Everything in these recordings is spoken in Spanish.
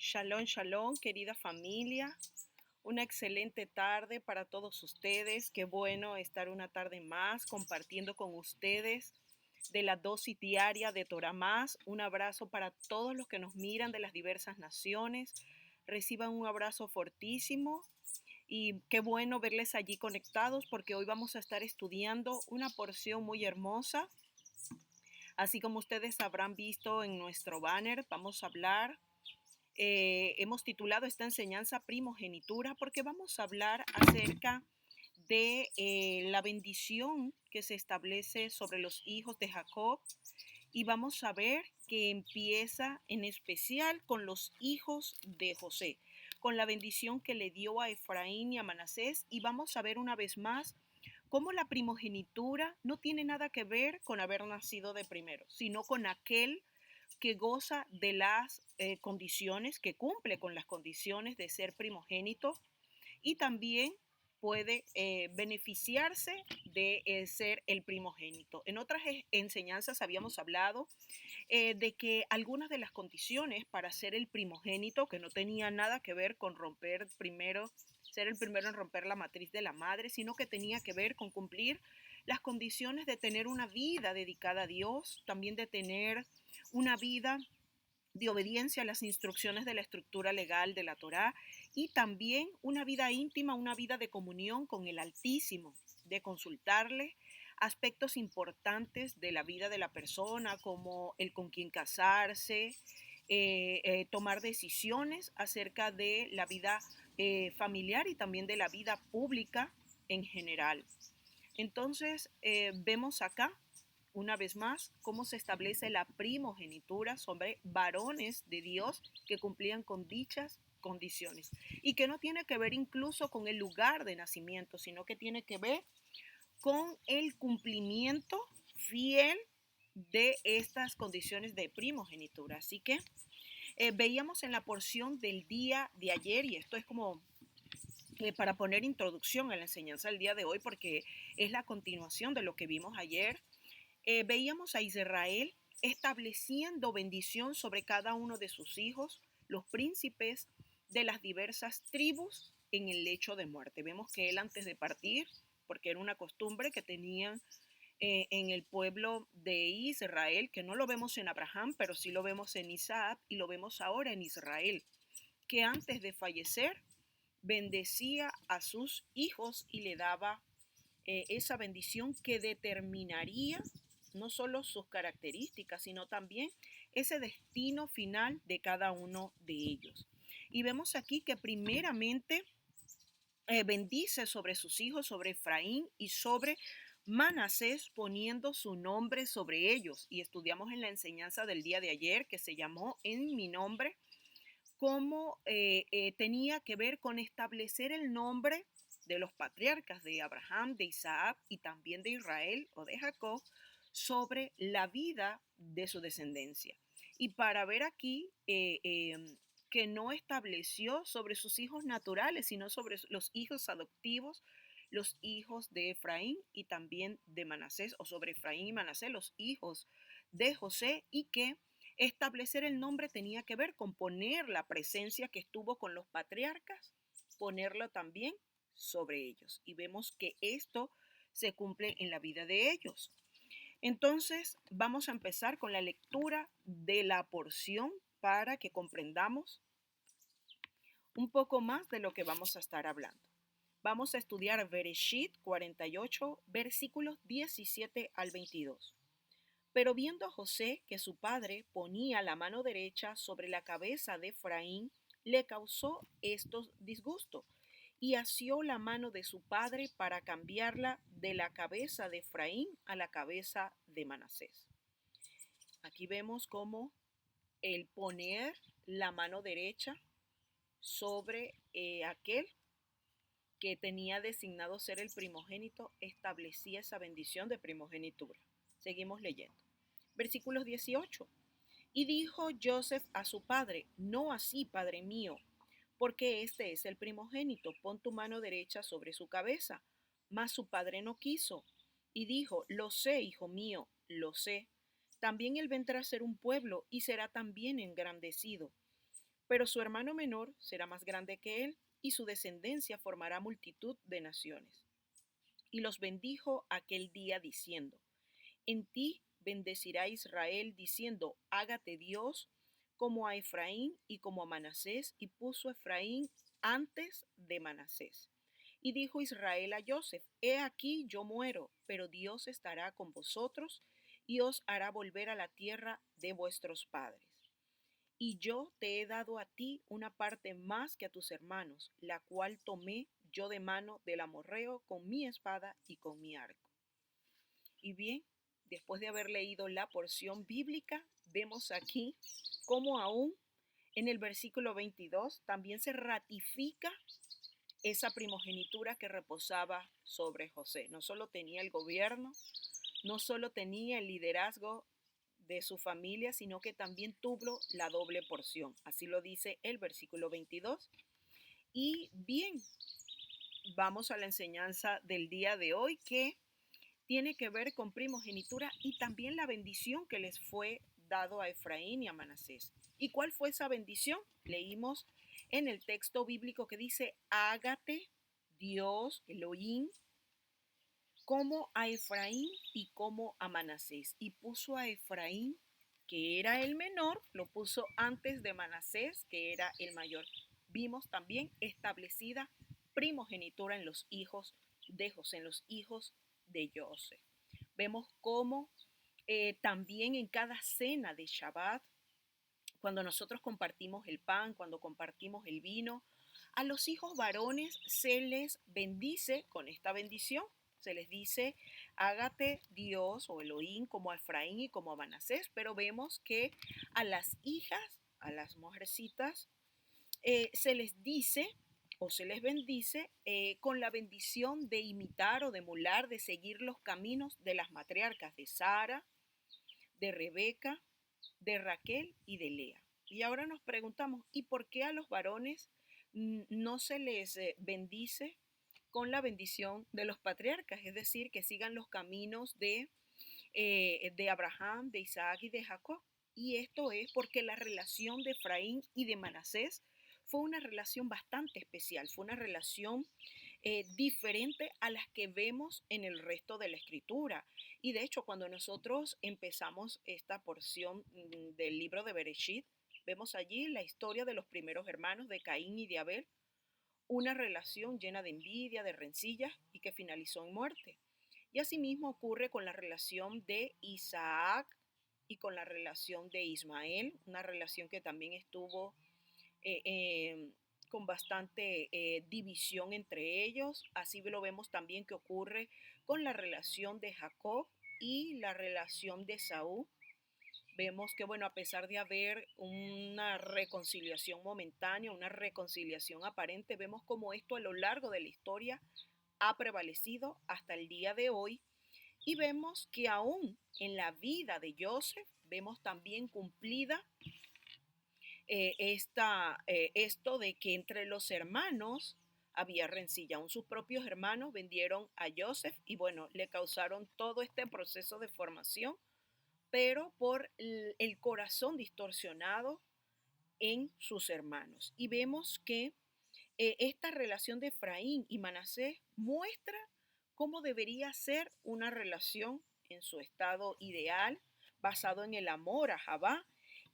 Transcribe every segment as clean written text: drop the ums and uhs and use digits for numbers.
Shalom, shalom, querida familia. Una excelente tarde para todos ustedes. Qué bueno estar una tarde más compartiendo con ustedes de la dosis diaria de Torah Más. Un abrazo para todos los que nos miran de las diversas naciones. Reciban un abrazo fortísimo y qué bueno verles allí conectados porque hoy vamos a estar estudiando una porción muy hermosa. Así como ustedes habrán visto en nuestro banner, vamos a hablar. Hemos titulado esta enseñanza Primogenitura porque vamos a hablar acerca de la bendición que se establece sobre los hijos de Jacob y vamos a ver que empieza en especial con los hijos de José, con la bendición que le dio a Efraín y a Manasés, y vamos a ver una vez más cómo la primogenitura no tiene nada que ver con haber nacido de primero, sino con aquel que goza de las condiciones, que cumple con las condiciones de ser primogénito y también puede beneficiarse de ser el primogénito. En otras enseñanzas habíamos hablado de que algunas de las condiciones para ser el primogénito, que no tenía nada que ver con romper primero, ser el primero en romper la matriz de la madre, sino que tenía que ver con cumplir las condiciones de tener una vida dedicada a Dios, también de tener una vida de obediencia a las instrucciones de la estructura legal de la Torá y también una vida íntima, una vida de comunión con el Altísimo, de consultarle aspectos importantes de la vida de la persona, como el con quién casarse, tomar decisiones acerca de la vida familiar y también de la vida pública en general. Entonces, vemos acá una vez más cómo se establece la primogenitura sobre varones de Dios que cumplían con dichas condiciones y que no tiene que ver incluso con el lugar de nacimiento, sino que tiene que ver con el cumplimiento fiel de estas condiciones de primogenitura. Así que veíamos en la porción del día de ayer, y esto es como para poner introducción a la enseñanza del día de hoy, porque es la continuación de lo que vimos ayer. Veíamos a Israel estableciendo bendición sobre cada uno de sus hijos, los príncipes de las diversas tribus en el lecho de muerte. Vemos que él antes de partir, porque era una costumbre que tenían en el pueblo de Israel, que no lo vemos en Abraham, pero sí lo vemos en Isaac y lo vemos ahora en Israel, que antes de fallecer bendecía a sus hijos y le daba esa bendición que determinaría no solo sus características, sino también ese destino final de cada uno de ellos. Y vemos aquí que primeramente bendice sobre sus hijos, sobre Efraín y sobre Manasés, poniendo su nombre sobre ellos. Y estudiamos en la enseñanza del día de ayer que se llamó En mi nombre, cómo tenía que ver con establecer el nombre de los patriarcas de Abraham, de Isaac y también de Israel o de Jacob sobre la vida de su descendencia. Y para ver aquí que no estableció sobre sus hijos naturales, sino sobre los hijos adoptivos, los hijos de Efraín y también de Manasés, o sobre Efraín y Manasés, los hijos de José, y que establecer el nombre tenía que ver con poner la presencia que estuvo con los patriarcas, ponerlo también sobre ellos. Y vemos que esto se cumple en la vida de ellos. Entonces, vamos a empezar con la lectura de la porción para que comprendamos un poco más de lo que vamos a estar hablando. Vamos a estudiar Bereshit 48, versículos 17 al 22. Pero viendo a José que su padre ponía la mano derecha sobre la cabeza de Efraín, le causó estos disgustos y asió la mano de su padre para cambiarla de la cabeza de Efraín a la cabeza de Manasés. Aquí vemos cómo el poner la mano derecha sobre aquel que tenía designado ser el primogénito establecía esa bendición de primogenitura. Seguimos leyendo. Versículos 18. Y dijo Joseph a su padre: no así, padre mío, porque este es el primogénito, pon tu mano derecha sobre su cabeza. Mas su padre no quiso. Y dijo: lo sé, hijo mío, lo sé. También él vendrá a ser un pueblo y será también engrandecido. pero su hermano menor será más grande que él, y su descendencia formará multitud de naciones. Y los bendijo aquel día diciendo, en ti bendecirá Israel diciendo, hágate Dios como a Efraín y como a Manasés, y puso Efraín antes de Manasés. Y dijo Israel a Joseph, he aquí yo muero, pero Dios estará con vosotros y os hará volver a la tierra de vuestros padres. Y yo te he dado a ti una parte más que a tus hermanos, la cual tomé yo de mano del amorreo con mi espada y con mi arco. Y bien, después de haber leído la porción bíblica, vemos aquí cómo aún en el versículo 22 también se ratifica esa primogenitura que reposaba sobre José. No solo tenía el gobierno, no solo tenía el liderazgo de su familia, sino que también tuvo la doble porción. Así lo dice el versículo 22. Y bien, vamos a la enseñanza del día de hoy que tiene que ver con primogenitura y también la bendición que les fue dado a Efraín y a Manasés. ¿Y cuál fue esa bendición? Leímos en el texto bíblico que dice, hágate Dios, Elohim, como a Efraín y como a Manasés. Y puso a Efraín, que era el menor, lo puso antes de Manasés, que era el mayor. Vimos también establecida primogenitura en los hijos de José, en los hijos de José. Vemos cómo también en cada cena de Shabbat, cuando nosotros compartimos el pan, cuando compartimos el vino, a los hijos varones se les bendice con esta bendición. Se les dice, hágate Dios o Elohim como a Efraín y como a Manasés, pero vemos que a las hijas, a las mujercitas, se les dice o se les bendice con la bendición de imitar o de emular, de seguir los caminos de las matriarcas de Sara, de Rebeca, de Raquel y de Lea. Y ahora nos preguntamos, ¿y por qué a los varones no se les bendice con la bendición de los patriarcas? Es decir, que sigan los caminos de Abraham, de Isaac y de Jacob. Y esto es porque la relación de Efraín y de Manasés fue una relación bastante especial, fue una relación diferente a las que vemos en el resto de la escritura. Y de hecho, cuando nosotros empezamos esta porción del libro de Bereshit, vemos allí la historia de los primeros hermanos de Caín y de Abel, una relación llena de envidia, de rencillas y que finalizó en muerte. Y asimismo ocurre con la relación de Isaac y con la relación de Ismael, una relación que también estuvo eh, eh, con bastante división entre ellos. Así lo vemos también que ocurre con la relación de Jacob y la relación de Saúl. Vemos que, bueno, a pesar de haber una reconciliación momentánea, una reconciliación aparente, vemos como esto a lo largo de la historia ha prevalecido hasta el día de hoy y vemos que aún en la vida de Joseph vemos también cumplida esto de que entre los hermanos había rencilla. Aún sus propios hermanos vendieron a Joseph y bueno, le causaron todo este proceso de formación, pero por el corazón distorsionado en sus hermanos. Y vemos que esta relación de Efraín y Manasés muestra cómo debería ser una relación en su estado ideal, basado en el amor a Javá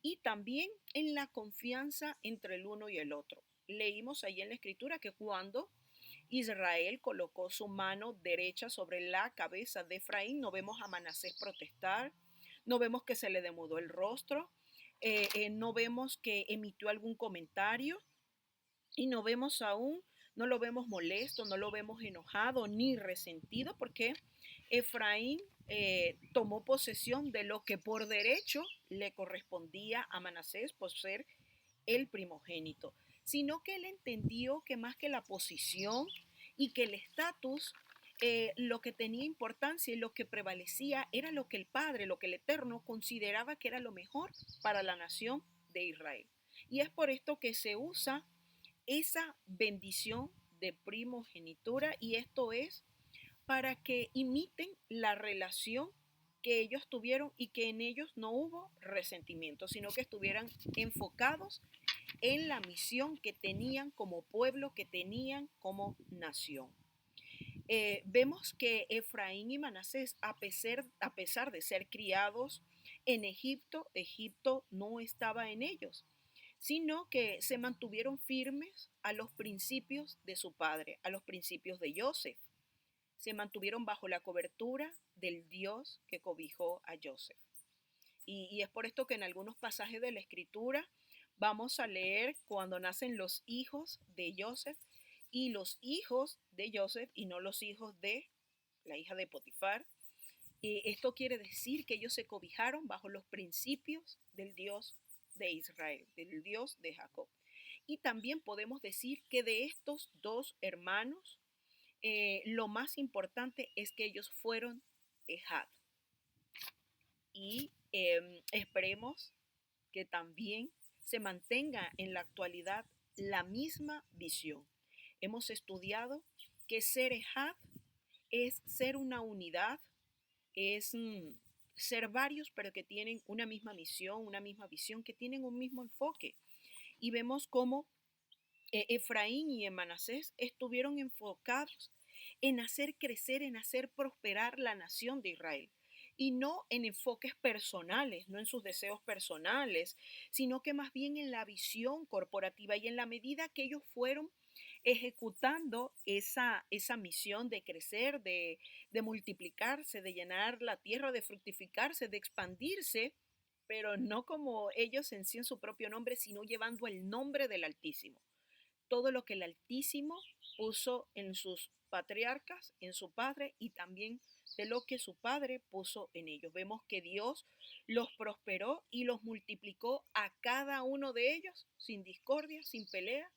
y también en la confianza entre el uno y el otro. Leímos ahí en la escritura que cuando Israel colocó su mano derecha sobre la cabeza de Efraín, no vemos a Manasés protestar, no vemos que se le demudó el rostro, no vemos que emitió algún comentario, y no vemos aún, no lo vemos molesto, no lo vemos enojado ni resentido, porque Efraín tomó posesión de lo que por derecho le correspondía a Manasés por ser el primogénito, sino que él entendió que más que la posición y que el estatus, lo que tenía importancia y lo que prevalecía era lo que el Padre, lo que el Eterno consideraba que era lo mejor para la nación de Israel. Y es por esto que se usa esa bendición de primogenitura y esto es para que imiten la relación que ellos tuvieron y que en ellos no hubo resentimiento, sino que estuvieran enfocados en la misión que tenían como pueblo, que tenían como nación. Vemos que Efraín y Manasés, a pesar de ser criados en Egipto, Egipto no estaba en ellos, sino que se mantuvieron firmes a los principios de su padre, a los principios de Joseph. Se mantuvieron bajo la cobertura del Dios que cobijó a Joseph. Y es por esto que en algunos pasajes de la Escritura vamos a leer cuando nacen los hijos de Joseph y los hijos de Joseph y no los hijos de la hija de Potifar. Esto quiere decir que ellos se cobijaron bajo los principios del Dios de Israel, del Dios de Jacob. Y también podemos decir que de estos dos hermanos, lo más importante es que ellos fueron Ehad. Y esperemos que también se mantenga en la actualidad la misma visión. Hemos estudiado que ser Ehad es ser una unidad, es ser varios, pero que tienen una misma misión, una misma visión, que tienen un mismo enfoque. Y vemos cómo Efraín y Manasés estuvieron enfocados en hacer crecer, en hacer prosperar la nación de Israel. Y no en enfoques personales, no en sus deseos personales, sino que más bien en la visión corporativa y en la medida que ellos fueron ejecutando esa misión de crecer, de multiplicarse, de llenar la tierra, de fructificarse, de expandirse, pero no como ellos en sí en su propio nombre, sino llevando el nombre del Altísimo. Todo lo que el Altísimo puso en sus patriarcas, en su padre y también de lo que su padre puso en ellos. Vemos que Dios los prosperó y los multiplicó a cada uno de ellos sin discordia, sin pelea,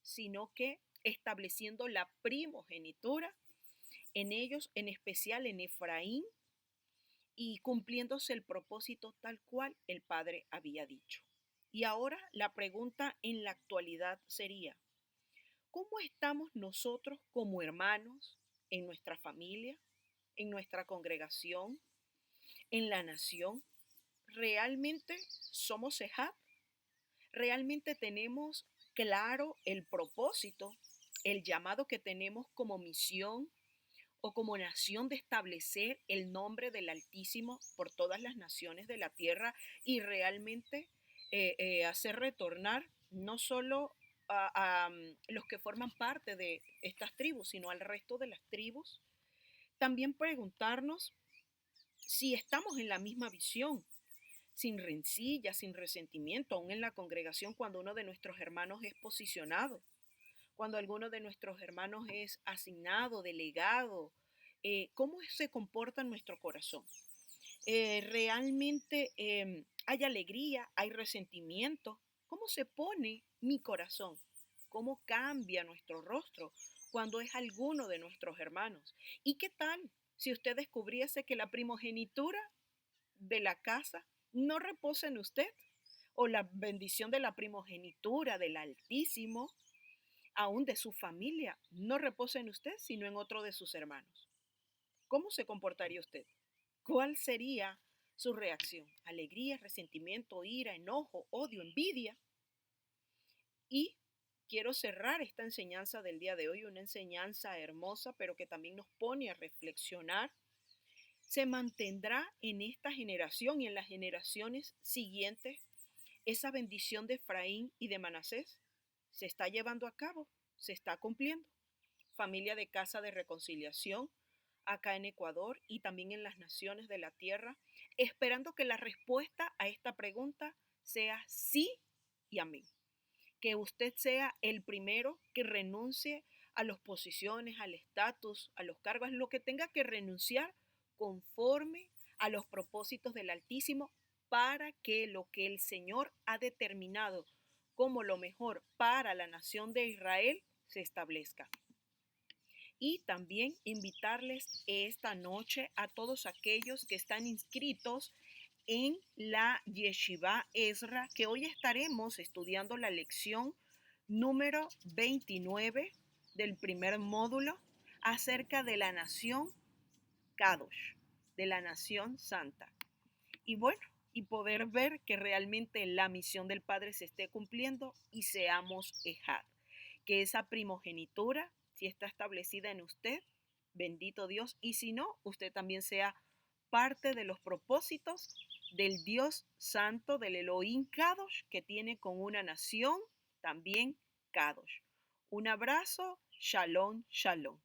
sino que estableciendo la primogenitura en ellos, en especial en Efraín, y cumpliéndose el propósito tal cual el Padre había dicho. Y ahora la pregunta en la actualidad sería, ¿cómo estamos nosotros como hermanos en nuestra familia, en nuestra congregación, en la nación? ¿Realmente somos Ehad? ¿Realmente tenemos claro el propósito, el llamado que tenemos como misión o como nación de establecer el nombre del Altísimo por todas las naciones de la tierra y realmente hacer retornar no solo a los que forman parte de estas tribus, sino al resto de las tribus? También preguntarnos si estamos en la misma visión, sin rencilla, sin resentimiento, aún en la congregación cuando uno de nuestros hermanos es posicionado, cuando alguno de nuestros hermanos es asignado, delegado, ¿cómo se comporta nuestro corazón? ¿Realmente hay alegría, hay resentimiento? ¿Cómo se pone mi corazón? ¿Cómo cambia nuestro rostro cuando es alguno de nuestros hermanos? ¿Y qué tal si usted descubriese que la primogenitura de la casa no reposa en usted? O la bendición de la primogenitura del Altísimo, aún de su familia, no reposa en usted, sino en otro de sus hermanos. ¿Cómo se comportaría usted? ¿Cuál sería su reacción? ¿Alegría, resentimiento, ira, enojo, odio, envidia? Y quiero cerrar esta enseñanza del día de hoy, una enseñanza hermosa, pero que también nos pone a reflexionar. ¿Se mantendrá en esta generación y en las generaciones siguientes esa bendición de Efraín y de Manasés? ¿Se está llevando a cabo? ¿Se está cumpliendo? Familia de Casa de Reconciliación, acá en Ecuador y también en las naciones de la tierra, esperando que la respuesta a esta pregunta sea sí y amén. Que usted sea el primero que renuncie a las posiciones, al estatus, a los cargos, lo que tenga que renunciar conforme a los propósitos del Altísimo para que lo que el Señor ha determinado como lo mejor para la nación de Israel se establezca. Y también invitarles esta noche a todos aquellos que están inscritos en la Yeshiva Ezra, que hoy estaremos estudiando la lección número 29 del primer módulo acerca de la nación Kadosh, de la nación santa. Y bueno, y poder ver que realmente la misión del Padre se esté cumpliendo y seamos Ejad. Que esa primogenitura, si está establecida en usted, bendito Dios, y si no, usted también sea parte de los propósitos del Dios Santo, del Elohim Kadosh, que tiene con una nación también Kadosh. Un abrazo, shalom, shalom.